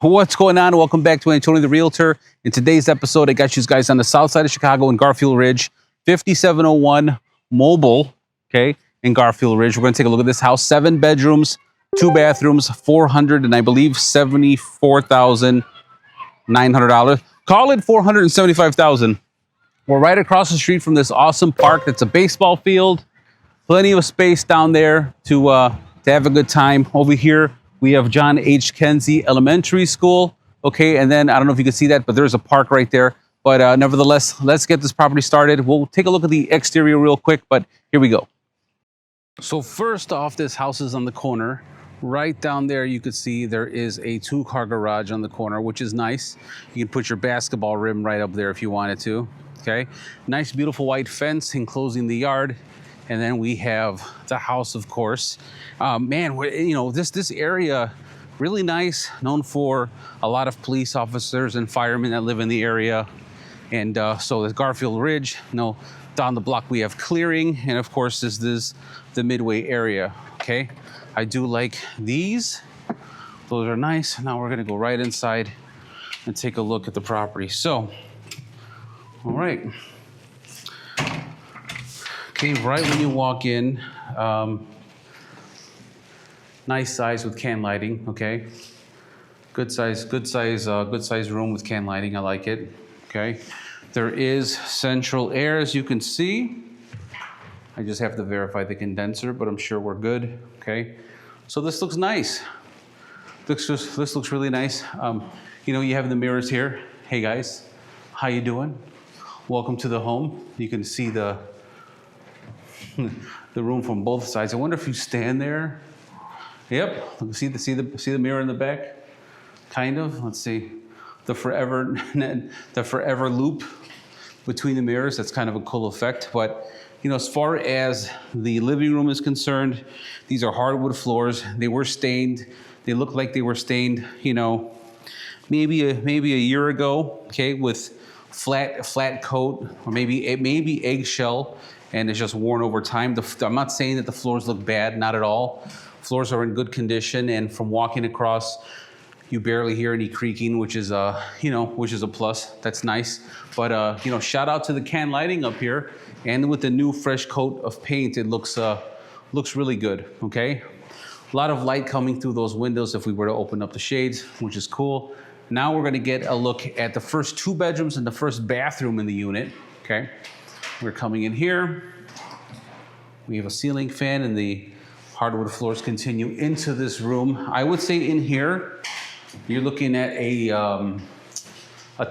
What's going on? Welcome back to Tony the Realtor. In today's episode, I got you guys on the south side of Chicago in Garfield Ridge, 5701 Mobile, okay, in Garfield Ridge. We're going to take a look at this house. 7 bedrooms, 2 bathrooms, 400 and I believe $74,900. Call it $475,000. We're right across the street from this awesome park. That's a baseball field. Plenty of space down there to have a good time. Over here, we have John H. Kenzie Elementary School. Okay, and then I don't know if you can see that, but there's a park right there. But nevertheless, let's get this property started. We'll take a look at the exterior real quick, but here we go. So first off, this house is on the corner. Right down there, you could see there is a 2-car garage on the corner, which is nice. You can put your basketball rim right up there if you wanted to. Okay, nice, beautiful white fence enclosing the yard. And then we have the house, of course. Man, you know, this area, really nice, known for a lot of police officers and firemen that live in the area. And so the Garfield Ridge, you know, down the block we have clearing. And of course, this is the Midway area, okay? I do like these. Those are nice. Now we're gonna go right inside and take a look at the property. So, all right. Okay, right when you walk in, nice size with can lighting. Okay, good size room with can lighting. I like it. Okay, there is central air, as you can see. I just have to verify the condenser, but I'm sure we're good. Okay, so this looks nice. This looks really nice. You know, you have the mirrors here. Hey guys, how you doing? Welcome to the home. You can see the room from both sides. I wonder if you stand there. Yep, see the mirror in the back? Kind of. Let's see. The forever loop between the mirrors. That's kind of a cool effect. But you know, as far as the living room is concerned, these are hardwood floors. They were stained. They look like they were stained, you know, maybe a year ago, okay, with flat coat, or maybe eggshell, and it's just worn over time. I'm not saying that the floors look bad, not at all. Floors are in good condition, and from walking across, you barely hear any creaking, which is you know, which is a plus. That's nice. But you know, shout out to the can lighting up here, and with the new fresh coat of paint, it looks really good. Okay, a lot of light coming through those windows if we were to open up the shades, which is cool. Now we're going to get a look at the first 2 bedrooms and the first bathroom in the unit. Okay. We're coming in here. We have a ceiling fan, and the hardwood floors continue into this room. I would say in here, you're looking at a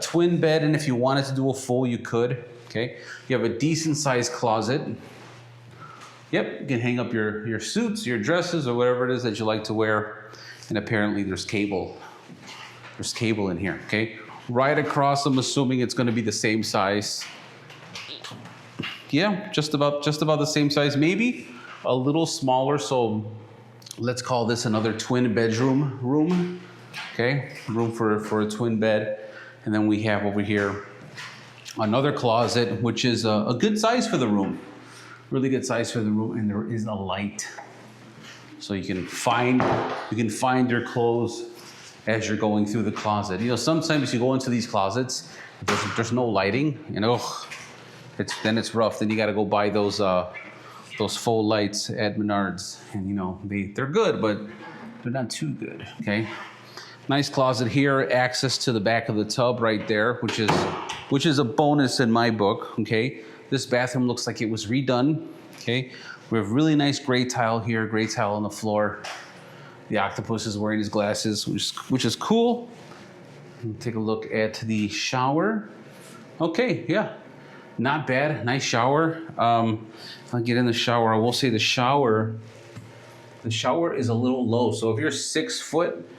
twin bed, and if you wanted to do a full, you could. Okay, you have a decent sized closet. Yep, you can hang up your suits, your dresses, or whatever it is that you like to wear. And apparently there's cable. There's cable in here. Okay, right across, I'm assuming it's going to be the same size. Yeah, just about the same size, maybe a little smaller. So let's call this another twin bedroom room. Okay, room for a twin bed. And then we have over here another closet, which is a good size for the room. Really good size for the room, and there is a light. So you can find your clothes as you're going through the closet. You know, sometimes you go into these closets, there's no lighting, you know. Then it's rough. Then you got to go buy those faux lights at Menards, and you know they're good, but they're not too good. Okay, nice closet here. Access to the back of the tub right there, which is a bonus in my book. Okay, this bathroom looks like it was redone. Okay, we have really nice gray tile here, gray tile on the floor. The octopus is wearing his glasses, which is cool. Take a look at the shower. Okay, yeah. Not bad, nice shower. If I get in the shower, I will say the shower is a little low. So if you're 6 foot,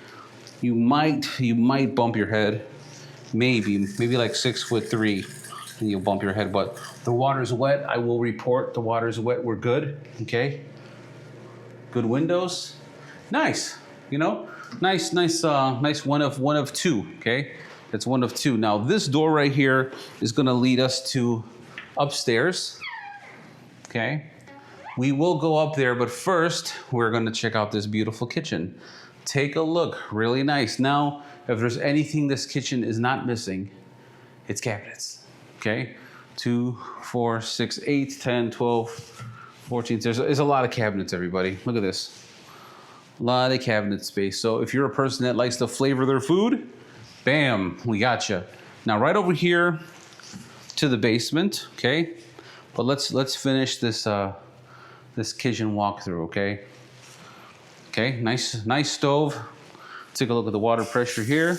you might bump your head. Maybe like 6'3", and you'll bump your head. But the water's wet. I will report the water's wet. We're good. Okay. Good windows. Nice. You know, nice one of 2. Okay. That's 1 of 2. Now this door right here is going to lead us to upstairs. Okay, we will go up there, but first we're going to check out this beautiful kitchen. Take a look, really nice. Now if there's anything this kitchen is not missing, it's cabinets, okay? 2, 4, 6, 8, 10, 12, 14. There's a lot of cabinets, everybody. Look at this. A lot of cabinet space. So if you're a person that likes to flavor their food, bam, we got you. Now right over here to the basement, okay? But let's finish this this kitchen walkthrough, okay? Okay, nice stove. Take a look at the water pressure here.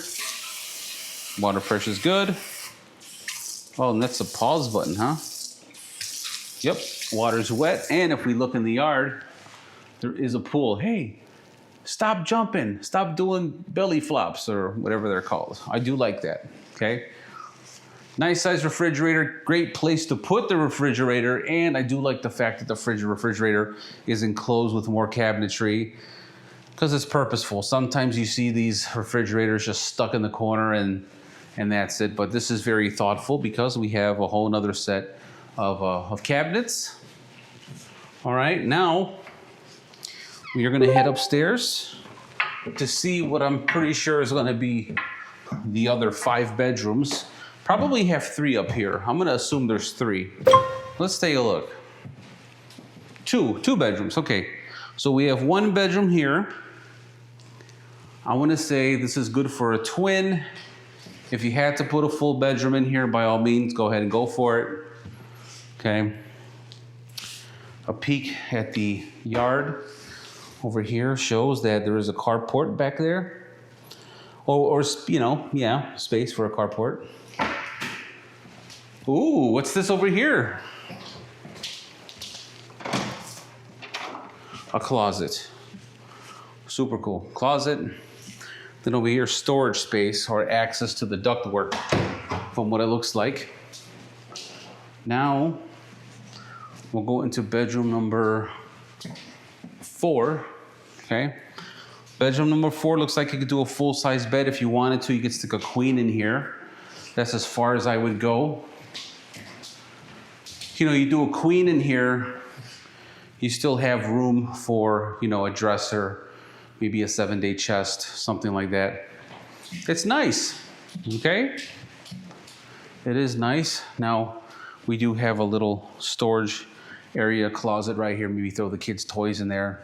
Water pressure is good. Oh, and that's the pause button, huh? Yep, water's wet. And if we look in the yard, there is a pool. Hey, stop jumping. Stop doing belly flops or whatever they're called. I do like that, okay? Nice size refrigerator. Great place to put the refrigerator. And I do like the fact that the refrigerator is enclosed with more cabinetry because it's purposeful. Sometimes you see these refrigerators just stuck in the corner and that's it. But this is very thoughtful because we have a whole nother set of cabinets. All right, now we are gonna head upstairs to see what I'm pretty sure is gonna be the other 5 bedrooms. Probably have 3 up here. I'm gonna assume there's 3. Let's take a look. 2 bedrooms, okay. So we have 1 bedroom here. I wanna say this is good for a twin. If you had to put a full bedroom in here, by all means, go ahead and go for it. Okay. A peek at the yard over here shows that there is a carport back there. Or you know, yeah, space for a carport. Ooh, what's this over here? A closet. Super cool. Closet. Then over here, storage space or access to the ductwork from what it looks like. Now, we'll go into bedroom number 4, okay? Bedroom number 4 looks like you could do a full-size bed if you wanted to. You could stick a queen in here. That's as far as I would go. You know, you do a queen in here, you still have room for, you know, a dresser, maybe a 7-day chest, something like that. It's nice, okay? It is nice. Now, we do have a little storage area closet right here. Maybe throw the kids' toys in there.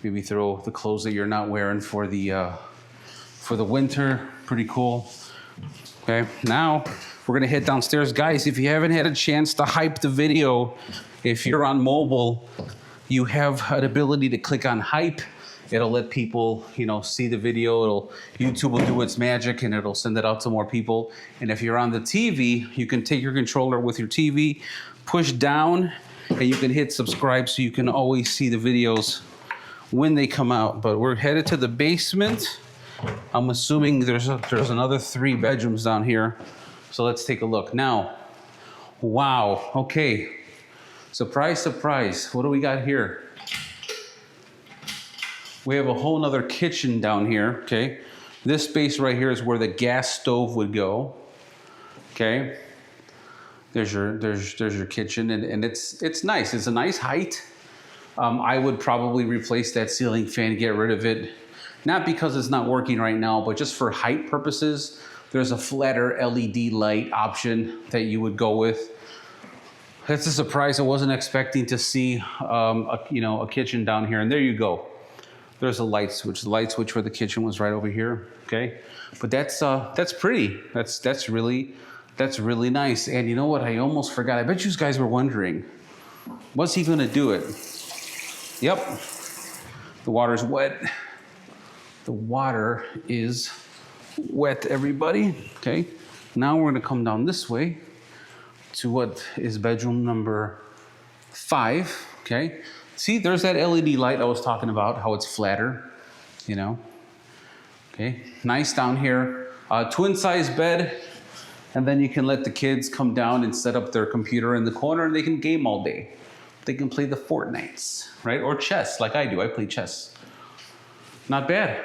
Maybe throw the clothes that you're not wearing for the winter. Pretty cool. Okay, now we're gonna head downstairs. Guys, if you haven't had a chance to hype the video, if you're on mobile, you have an ability to click on hype. It'll let people, you know, see the video. YouTube will do its magic and it'll send it out to more people. And if you're on the TV, you can take your controller with your TV, push down, and you can hit subscribe so you can always see the videos when they come out. But we're headed to the basement. I'm assuming there's another 3 bedrooms down here. So let's take a look. Now, wow, okay. Surprise, surprise. What do we got here? We have a whole nother kitchen down here, okay? This space right here is where the gas stove would go, okay? There's your kitchen, and it's nice. It's a nice height. I would probably replace that ceiling fan, get rid of it. Not because it's not working right now, but just for height purposes. There's a flatter LED light option that you would go with. That's a surprise. I wasn't expecting to see a kitchen down here, and there you go. There's a light switch. The light switch for the kitchen was right over here. Okay, but that's pretty. That's really nice. And you know what? I almost forgot. I bet you guys were wondering, what's he gonna do it? Yep, the water's wet. The water is wet, everybody. Okay, now we're gonna come down this way to what is bedroom number 5. Okay. See, there's that LED light I was talking about, how it's flatter, you know. Okay, nice down here. Twin size bed, and then you can let the kids come down and set up their computer in the corner and they can game all day. They can play the Fortnites, right? Or chess, like I do. I play chess. Not bad.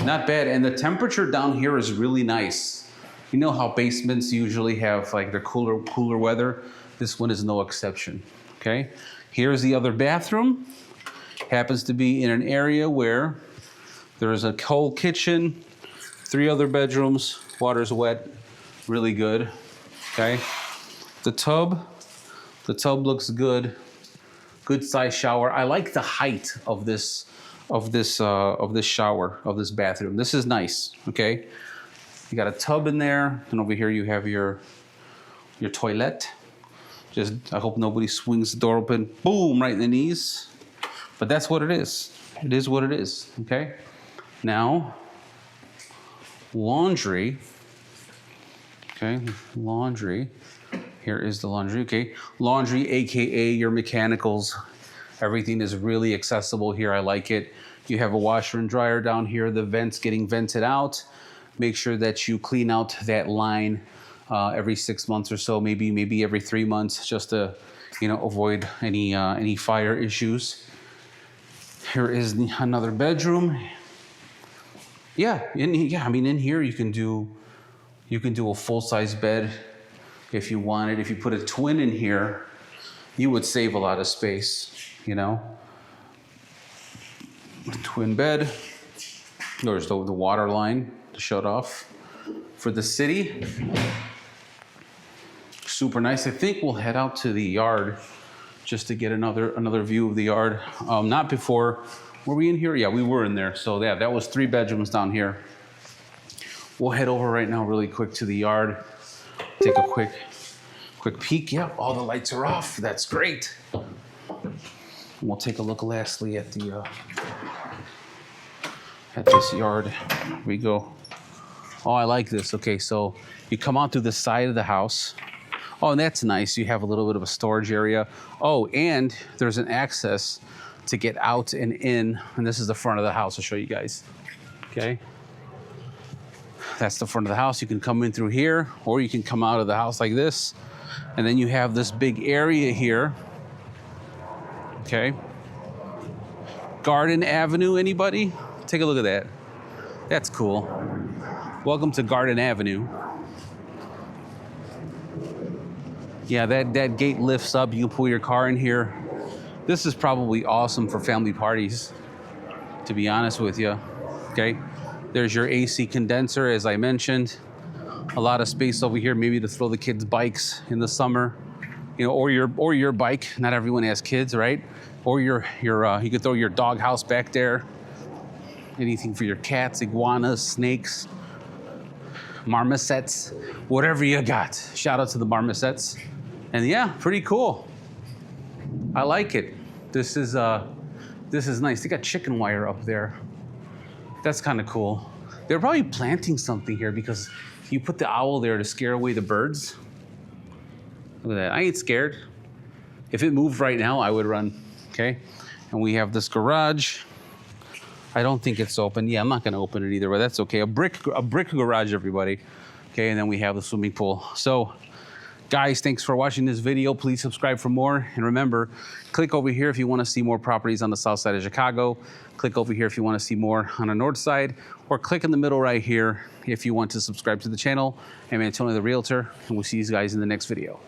Not bad, and the temperature down here is really nice. You know how basements usually have like their cooler weather? This one is no exception, okay? Here's the other bathroom. Happens to be in an area where there is a whole kitchen, 3 other bedrooms, water's wet, really good, okay? The tub looks good. Good size shower. I like the height of this shower, of this bathroom. This is nice, okay? You got a tub in there, and over here you have your toilet. Just, I hope nobody swings the door open, boom, right in the knees. But that's what it is. It is what it is, okay? Now, laundry, okay? Laundry. Here is the laundry, okay? Laundry, AKA your mechanicals. Everything is really accessible here. I like it. You have a washer and dryer down here. The vents getting vented out. Make sure that you clean out that line every 6 months or so, maybe every 3 months, just to, you know, avoid any fire issues. Here is another bedroom. Yeah, I mean, in here you can do a full-size bed. If you wanted, if you put a twin in here, you would save a lot of space, you know. Twin bed. There's the water line to shut off. For the city, super nice. I think we'll head out to the yard just to get another view of the yard. Not before, were we in here? Yeah, we were in there. So yeah, that was 3 bedrooms down here. We'll head over right now really quick to the yard. Take a quick peek. Yeah, all the lights are off. That's great. And we'll take a look lastly at this yard. Here we go. Oh, I like this. Okay, so you come out through the side of the house. Oh, and that's nice. You have a little bit of a storage area. Oh, and there's an access to get out and in. And this is the front of the house. I'll show you guys. Okay. That's the front of the house. You can come in through here, or you can come out of the house like this. And then you have this big area here. Okay. Garden Avenue, anybody? Take a look at that. That's cool. Welcome to Garden Avenue. Yeah, that gate lifts up. You can pull your car in here. This is probably awesome for family parties, to be honest with you. Okay. There's your AC condenser, as I mentioned. A lot of space over here, maybe to throw the kids' bikes in the summer, you know, or your bike. Not everyone has kids, right? Or you could throw your dog house back there. Anything for your cats, iguanas, snakes, marmosets, whatever you got. Shout out to the marmosets. And yeah, pretty cool. I like it. This is nice. They got chicken wire up there. That's kind of cool. They're probably planting something here because you put the owl there to scare away the birds. Look at that. I ain't scared. If it moved right now, I would run. Okay. And we have this garage. I don't think it's open. Yeah, I'm not going to open it either, but that's okay. A brick garage, everybody. Okay. And then we have the swimming pool. So, guys, thanks for watching this video. Please subscribe for more. And remember, click over here if you want to see more properties on the south side of Chicago. Click over here if you want to see more on the north side. Or click in the middle right here if you want to subscribe to the channel. I'm Antonio the Realtor, and we'll see you guys in the next video.